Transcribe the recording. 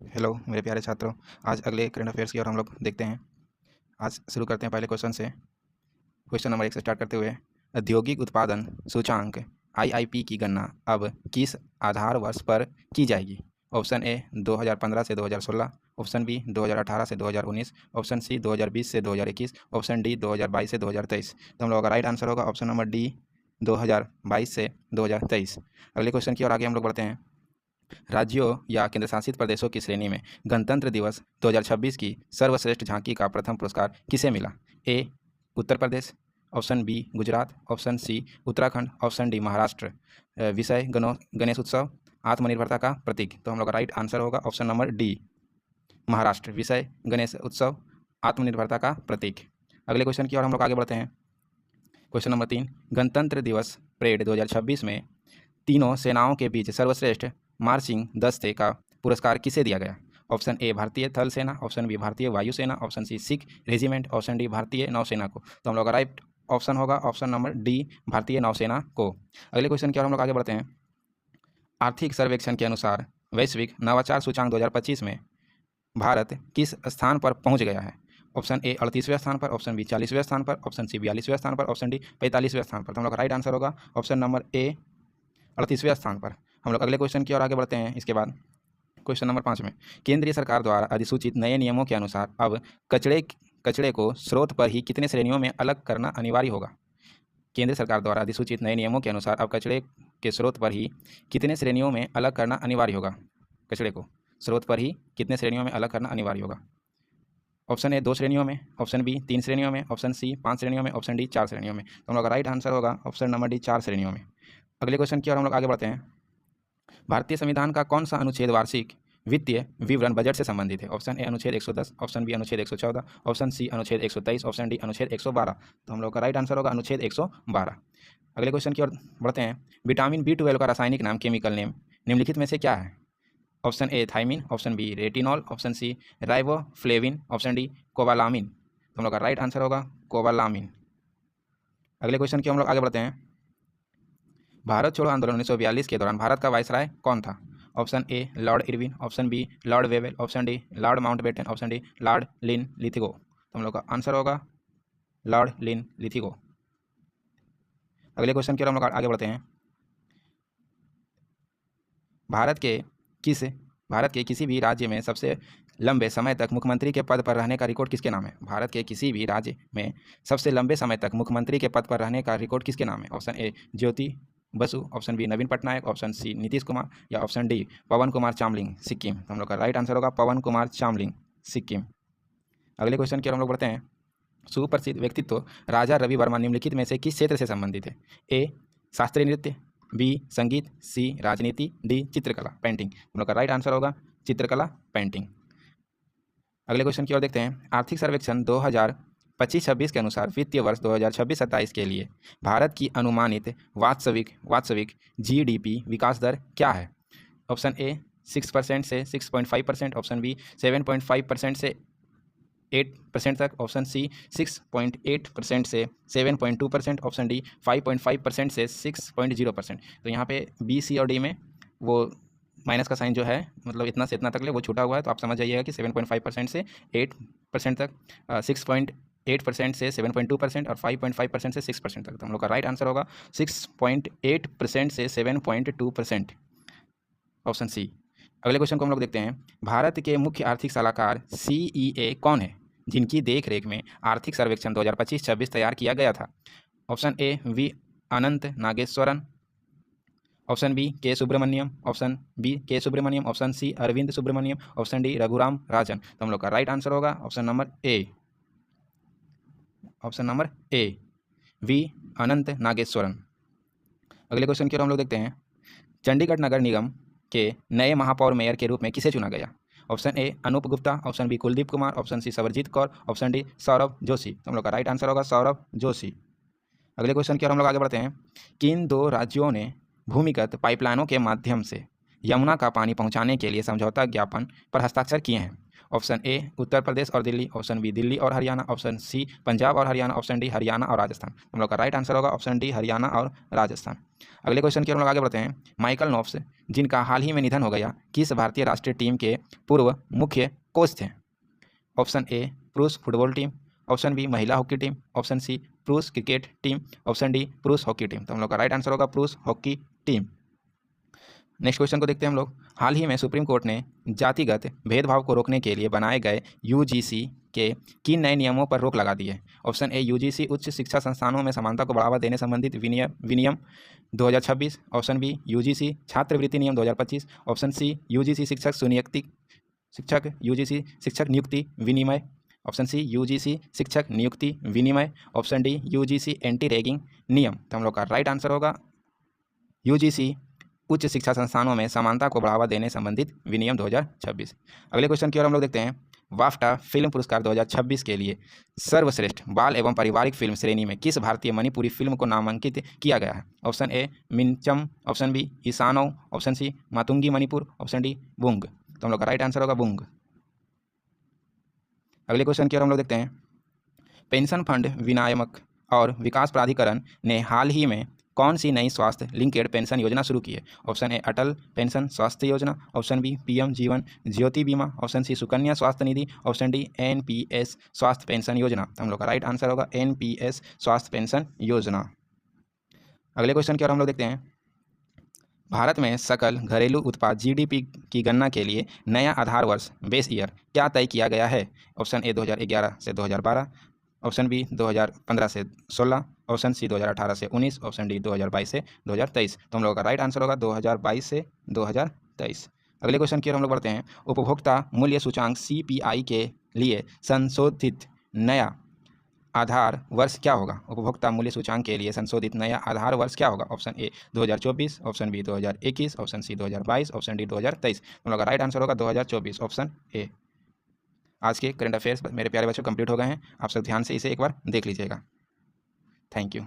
Hello मेरे प्यारे छात्रों। आज अगले करंट अफेयर्स की ओर हम लोग देखते हैं। आज शुरू करते हैं पहले क्वेश्चन से। क्वेश्चन नंबर 1 से स्टार्ट करते हुए, औद्योगिक उत्पादन सूचांक आईआईपी की गणना अब किस आधार वर्ष पर की जाएगी? ऑप्शन ए 2015 से 2016, ऑप्शन बी 2018 से 2019, ऑप्शन सी 2020 से 2021, ऑप्शन डी 2022 से 2023। तो हम लोग का राइट आंसर होगा ऑप्शन नंबर डी 2022 से 2023। अगले क्वेश्चन की ओर आगे हम लोग बढ़ते हैं। राज्यों या केंद्रशासित प्रदेशों की श्रेणी में गणतंत्र दिवस 2026 की सर्वश्रेष्ठ झांकी का प्रथम पुरस्कार किसे मिला? A Uttar Pradesh, option B Gujarat, option C Uttarakhand, option D Maharashtra. विषय गणेश उत्सव आत्मनिर्भरता का प्रतीक। तो हम लोग का राइट आंसर होगा ऑप्शन नंबर डी महाराष्ट्र। विषय गणेश उत्सव आत्मनिर्भरता का प्रतीक। अगले क्वेश्चन की ओर हम लोग आगे बढ़ते हैं। क्वेश्चन नंबर 3, गणतंत्र दिवस परेड 2026 में तीनों सेनाओं के बीच सर्वश्रेष्ठ मार्चिंग दस्ते का पुरस्कार किसे दिया गया? ऑप्शन ए भारतीय थल सेना, ऑप्शन बी भारतीय वायुसेना, option C Sikh regiment, option D भारतीय नौसेना को। तो हम लोग का राइट ऑप्शन होगा ऑप्शन नंबर डी भारतीय नौसेना को। अगले क्वेश्चन की ओर हम लोग आगे बढ़ते हैं। आर्थिक सर्वेक्षण के अनुसार वैश्विक नवाचार सूचांक 2025 में भारत किस स्थान पर पहुंच गया है? ऑप्शन ए 38वें स्थान पर, ऑप्शन बी 40वें स्थान पर, ऑप्शन सी 42वें स्थान पर, ऑप्शन डी 45वें स्थान पर। तो हम लोग का राइट आंसर होगा ऑप्शन नंबर ए 38वें स्थान पर। हम लोग अगले क्वेश्चन की ओर आगे बढ़ते हैं। इसके बाद क्वेश्चन नंबर 5 में, केंद्रीय सरकार द्वारा अधिसूचित नए नियमों के अनुसार अब कचड़े को स्रोत पर ही कितने श्रेणियों में अलग करना अनिवार्य होगा? केंद्र सरकार द्वारा अधिसूचित नए नियमों के अनुसार अब कचड़े के स्रोत पर ही कितने श्रेणियों में अलग करना अनिवार्य होगा? कचड़े को स्रोत पर ही कितने श्रेणियों में अलग करना अनिवार्य होगा? ऑप्शन ए 2 श्रेणियों में, ऑप्शन बी 3 श्रेणियों में, ऑप्शन सी 5 श्रेणियों में, ऑप्शन डी 4 श्रेणियों में। तो हम लोग का राइट आंसर होगा ऑप्शन नंबर डी 4 श्रेणियों में। अगले क्वेश्चन की ओर हम लोग आगे बढ़ते हैं। भारतीय संविधान का कौन सा अनुच्छेद वार्षिक वित्तीय विवरण बजट से संबंधित है? ऑप्शन ए अनुच्छेद 110, ऑप्शन बी अनुच्छेद 114, ऑप्शन सी अनुच्छेद 123, ऑप्शन डी अनुच्छेद 112। तो हम लोग का राइट आंसर होगा अनुच्छेद 112। अगले क्वेश्चन की ओर बढ़ते हैं। विटामिन B12 का रासायनिक नाम, केमिकल नेम निम्नलिखित में से क्या है? Option A thiamine, option B retinol, option C riboflavin, option D cobalamin. तो हम लोग का राइट आंसर होगा कोबालामिन। अगले क्वेश्चन की हम लोग आगे बढ़ते हैं। भारत छोड़ो आंदोलन 1942 के दौरान भारत का वायसराय कौन था? Option A Lord Irwin, option B Lord Wavell, option D Lord Mountbatten, option D Lord Linlithgow. तो हम लोग का आंसर होगा लॉर्ड लिन लिथिगो। अगले क्वेश्चन की ओर हम लोग आगे बढ़ते हैं। भारत के किसी भी राज्य में सबसे लंबे समय तक मुख्यमंत्री के पद पर रहने का रिकॉर्ड किसके नाम है? भारत के किसी भी राज्य में सबसे लंबे समय तक मुख्यमंत्री के पद पर रहने का रिकॉर्ड किसके नाम है? Option A Jyoti Basu, option B Naveen Patnaik, option C Nitish Kumar या ऑप्शन डी पवन कुमार चामलिंग सिक्किम। तो हम लोग का राइट आंसर होगा पवन कुमार चामलिंग सिक्किम। अगले क्वेश्चन की ओर हम लोग बढ़ते हैं। सुप्रसिद्ध व्यक्तित्व राजा रवि वर्मा निम्नलिखित में से किस क्षेत्र से संबंधित है? ए शास्त्रीय नृत्य, बी संगीत, सी राजनीति, डी चित्रकला पेंटिंग। हम लोग का राइट आंसर होगा चित्रकला पेंटिंग। अगले क्वेश्चन की ओर देखते हैं। आर्थिक सर्वेक्षण 2025-26 के अनुसार वित्तीय वर्ष 2026-27 के लिए भारत की अनुमानित वास्तविक जीडीपी विकास दर क्या है? ऑप्शन ए 6% से 6.5%, ऑप्शन बी 7.5% से 8% तक, ऑप्शन सी 6.8% से 7.2%, ऑप्शन डी 5.5% से 6.0%। तो यहाँ पे बी सी और डी में वो माइनस का साइन जो है, मतलब इतना से इतना तक ले वो छूटा हुआ है। तो आप समझ जाइएगा कि 7.5% से 8% तक, 6.8% से 7.2% और 5.5% से 6% तक। तो हम लोग का राइट आंसर होगा 6.8% से 7.2%, ऑप्शन सी। अगले क्वेश्चन को हम लोग देखते हैं। भारत के मुख्य आर्थिक सलाहकार CEA कौन है जिनकी देखरेख में आर्थिक सर्वेक्षण 2025-26 तैयार किया गया था? Option A V Anantha Nageswaran, option B K Subramanian, option B K Subramanian, option C Arvind Subramanian, option D Raghuram Rajan. तो हम लोग का राइट आंसर होगा option number A V Anantha Nageswaran. अगले क्वेश्चन की ओर हम लोग देखते हैं। चंडीगढ़ नगर निगम के नए महापौर मेयर के रूप में किसे चुना गया? Option A Anup Gupta, option B Kuldeep Kumar, option C Sarabjit Kaur, option D Saurabh Joshi. तो हम लोग का राइट आंसर होगा सौरभ जोशी। अगले क्वेश्चन की ओर हम लोग आगे बढ़ते हैं। किन 2 राज्यों ने भूमिगत पाइपलाइनों के माध्यम से यमुना का पानी पहुंचाने के लिए समझौता ज्ञापन पर हस्ताक्षर किए हैं? ऑप्शन ए उत्तर प्रदेश और दिल्ली, ऑप्शन बी दिल्ली और हरियाणा, ऑप्शन सी पंजाब और हरियाणा, ऑप्शन डी हरियाणा और राजस्थान। हम लोग का राइट आंसर होगा ऑप्शन डी हरियाणा और राजस्थान। अगले क्वेश्चन की हम लोग आगे बढ़ते हैं। माइकल नोप्स जिनका हाल ही में निधन हो गया, किस भारतीय राष्ट्रीय टीम के पूर्व मुख्य कोच थे? ऑप्शन ए पुरुष फुटबॉल टीम, ऑप्शन बी महिला हॉकी टीम, ऑप्शन सी पुरुष क्रिकेट टीम, ऑप्शन डी पुरुष हॉकी टीम। तो हम लोग का राइट आंसर होगा पुरुष हॉकी टीम। नेक्स्ट क्वेश्चन को देखते हैं हम लोग। हाल ही में सुप्रीम कोर्ट ने जातिगत भेदभाव को रोकने के लिए बनाए गए यूजीसी के किन नए नियमों पर रोक लगा दी है? ऑप्शन ए यूजीसी उच्च शिक्षा संस्थानों में समानता को बढ़ावा देने संबंधित विनियम 2026, ऑप्शन बी यूजीसी छात्रवृत्ति नियम 2025, ऑप्शन सी यूजीसी शिक्षक नियुक्ति विनिमय, ऑप्शन सी यूजीसी शिक्षक नियुक्ति विनिमय, option D UGC anti ragging नियम। तो हम लोग का राइट आंसर होगा यूजीसी उच्च शिक्षा संस्थानों में समानता को बढ़ावा देने संबंधित विनियम 2026। अगले क्वेश्चन की ओर हम लोग देखते हैं। वाफ्टा फिल्म पुरस्कार 2026 के लिए सर्वश्रेष्ठ बाल एवं पारिवारिक फिल्म श्रेणी में किस भारतीय मणिपुरी फिल्म को नामांकित किया गया है? ऑप्शन ए मिंचम, ऑप्शन बी ईशानव, ऑप्शन सी मातुंगी मणिपुर, ऑप्शन डी बुंग। तो हम लोग का राइट आंसर होगा बुंग। अगले क्वेश्चन की ओर हम लोग देखते हैं। पेंशन फंड विनियामक और विकास प्राधिकरण ने हाल ही में कौन सी नई स्वास्थ्य लिंकेड पेंशन योजना शुरू की है? ऑप्शन ए अटल पेंशन स्वास्थ्य योजना, option B PM Jeevan Jyoti बीमा, ऑप्शन सी सुकन्या स्वास्थ्य निधि, ऑप्शन डी एनपीएस स्वास्थ्य पेंशन योजना। तो हम लोग का राइट आंसर होगा एनपीएस स्वास्थ्य पेंशन योजना। अगले क्वेश्चन की ओर हम लोग देखते हैं। भारत में सकल घरेलू उत्पाद जीडीपी की गणना के लिए नया आधार वर्ष बेस ईयर क्या तय किया गया है? ऑप्शन ए 2011 से 2012, ऑप्शन बी 2015 से 16, ऑप्शन सी 2018 से 19, ऑप्शन डी 2022 से 2023। तो हम लोगों का राइट आंसर होगा 2022 से 2023। अगले क्वेश्चन की ओर हम लोग बढ़ते हैं। उपभोक्ता मूल्य सूचांक सीपीआई के लिए संशोधित नया आधार वर्ष क्या होगा? उपभोक्ता मूल्य सूचांक के लिए संशोधित नया आधार वर्ष क्या होगा? Option A 2024, option B 2021, option C 2022, option D 2023। हम लोग का राइट आंसर होगा 2024, ऑप्शन ए। आज के करंट अफेयर्स मेरे प्यारे बच्चों कंप्लीट हो गए हैं। आप सब ध्यान से इसे एक बार देख लीजिएगा। Thank you.